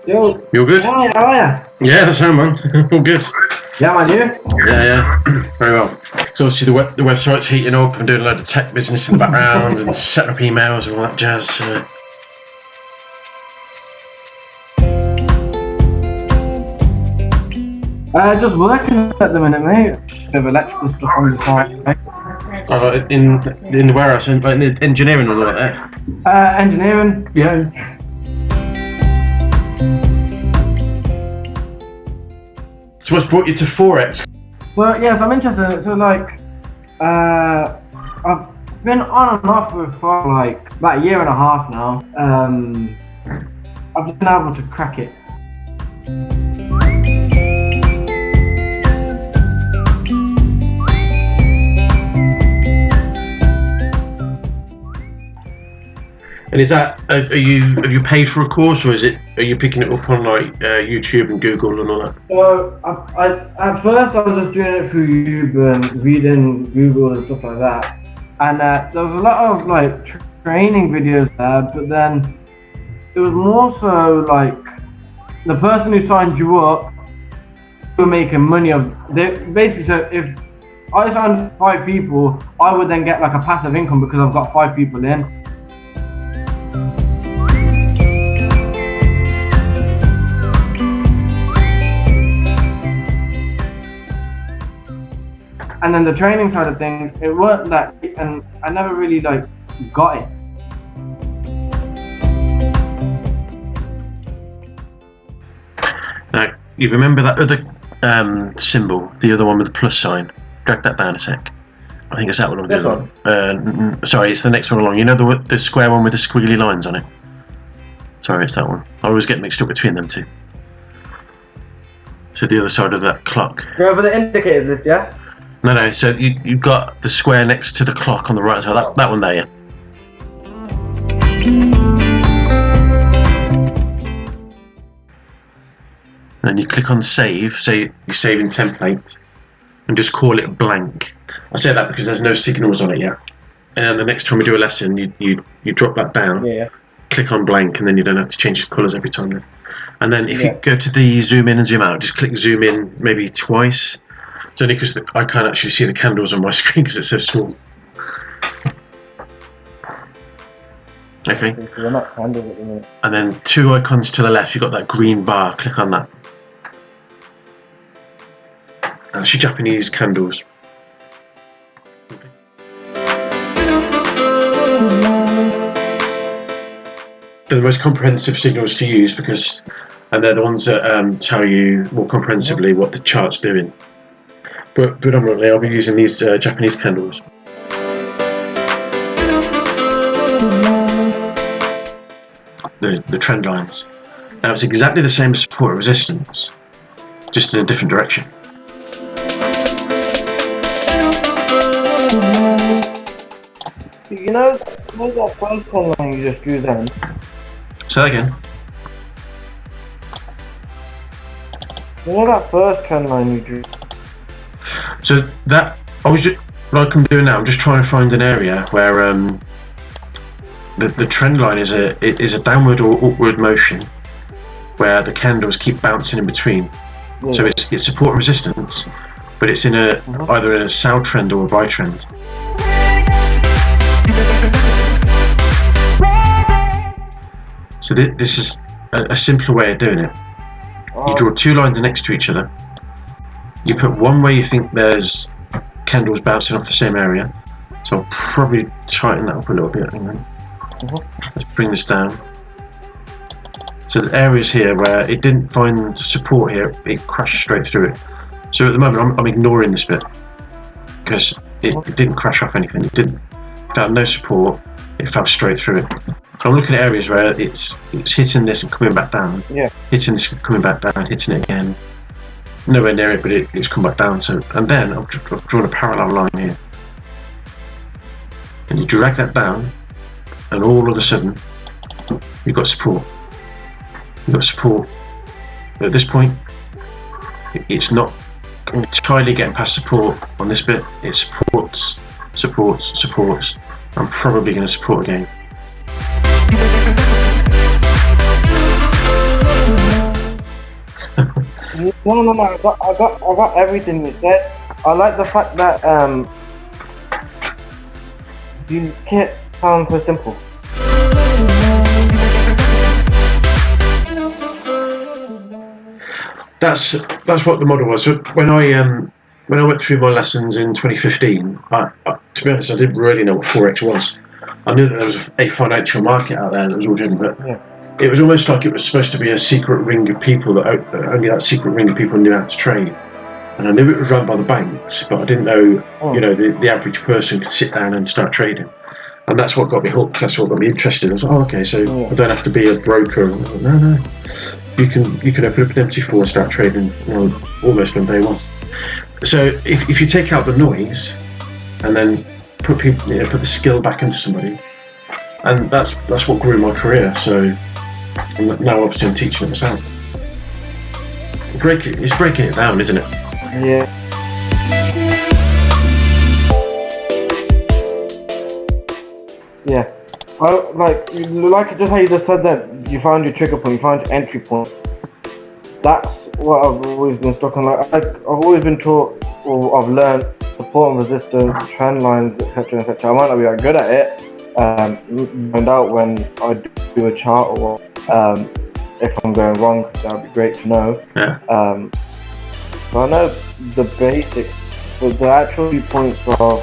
Yo. You all good? Hi, how are you? Yeah, that's how, man. All good. Yeah, man, you? Yeah. Very well. So obviously the website's heating up. I'm doing a load of tech business in the background and setting up emails and all that jazz. Just working at the minute, mate. Bit of electrical stuff on the side. In the warehouse, in the engineering and all that. Engineering. Yeah. So what's brought you to Forex? Well, yes, I'm interested in it. So, like, I've been on and off with for like about a year and a half now. I've just been able to crack it. And is that have you paid for a course, or are you picking it up on like YouTube and Google and all that? So at first I was just doing it through YouTube and reading Google and stuff like that, and there was a lot of like training videos there, but then it was more so like the person who signed you up were making money of. They basically said if I signed 5 people, I would then get like a passive income because I've got 5 people in. And then the training side of things, it weren't that, and I never really like got it. Now, you remember that other symbol, the other one with the plus sign? Drag that down a sec. I think it's that one I'm doing. Sorry, it's the next one along. You know the square one with the squiggly lines on it? Sorry, it's that one. I always get mixed up between them two. So the other side of that clock. Go over the indicators, yeah? No. So you've got the square next to the clock on the right side. That one there, yeah. And you click on save. Say you save in template, and just call it blank. I say that because there's no signals on it yet. And the next time we do a lesson, you drop that down. Yeah. Click on blank, and then you don't have to change the colours every time. Then. And then if you go to the zoom in and zoom out, just click zoom in maybe twice. It's only because I can't actually see the candles on my screen because it's so small. Okay. They're not candles at the minute. And then 2 icons to the left, you've got that green bar. Click on that. And that's your Japanese candles. Okay. They're the most comprehensive signals to use and they're the ones that tell you more comprehensively what the chart's doing. But predominantly I'll be using these Japanese candles. The trend lines. Now it's exactly the same as support and resistance, just in a different direction. You know that first trend line you just drew then? Say that again. You know that first trend line you drew? So that like I'm doing now, I'm just trying to find an area where the trend line is a downward or upward motion, where the candles keep bouncing in between. Yeah. So it's support and resistance, but it's in either in a sell trend or a buy trend. So this is a simpler way of doing it. You draw 2 lines next to each other. You put one where you think there's candles bouncing off the same area. So I'll probably tighten that up a little bit. Hang on. Let's bring this down. So the areas here where it didn't find support here, it crashed straight through it. So at the moment I'm ignoring this bit because it didn't crash off anything. It found no support. It fell straight through it. So I'm looking at areas where it's hitting this and coming back down. Yeah. Hitting this, coming back down, hitting it again. Nowhere near it, but it's come back down. So, and then I've drawn a parallel line here, and you drag that down, and all of a sudden you've got support. You've got support. But at this point, it's not entirely getting past support on this bit. It supports. I'm probably going to support again. No. I got everything you said. I like the fact that you can't sound so simple. That's what the model was. So when I went through my lessons in 2015, to be honest, I didn't really know what Forex was. I knew that there was a financial market out there that was all doing, but Yeah. it was almost like it was supposed to be a secret ring of people that only that secret ring of people knew how to trade. And I knew it was run by the banks, but I didn't know, the average person could sit down and start trading. And that's what got me hooked. That's what got me interested. I was like, oh, okay, so I don't have to be a broker. No. You can open up an MT4 and start trading, almost on day one. So if you take out the noise and then put the skill back into somebody, and that's what grew my career. So now obviously I'm teaching it myself. It's breaking it down, isn't it? Yeah. Yeah. Like just how you just said that you found your trigger point, you found your entry point. That's what I've always been stuck on. Like I've always been taught, or I've learned support and resistance, trend lines, etc. I might not be that good at it. Find out when I do a chart, or if I'm going wrong, that'd be great to know. Yeah. So I know the basics, but the actual points of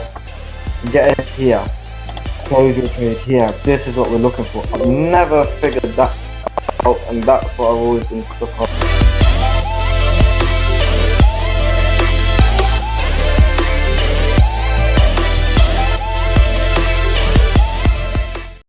getting here, close your trade here, this is what we're looking for. I've never figured that out, and that's what I've always been stuck on.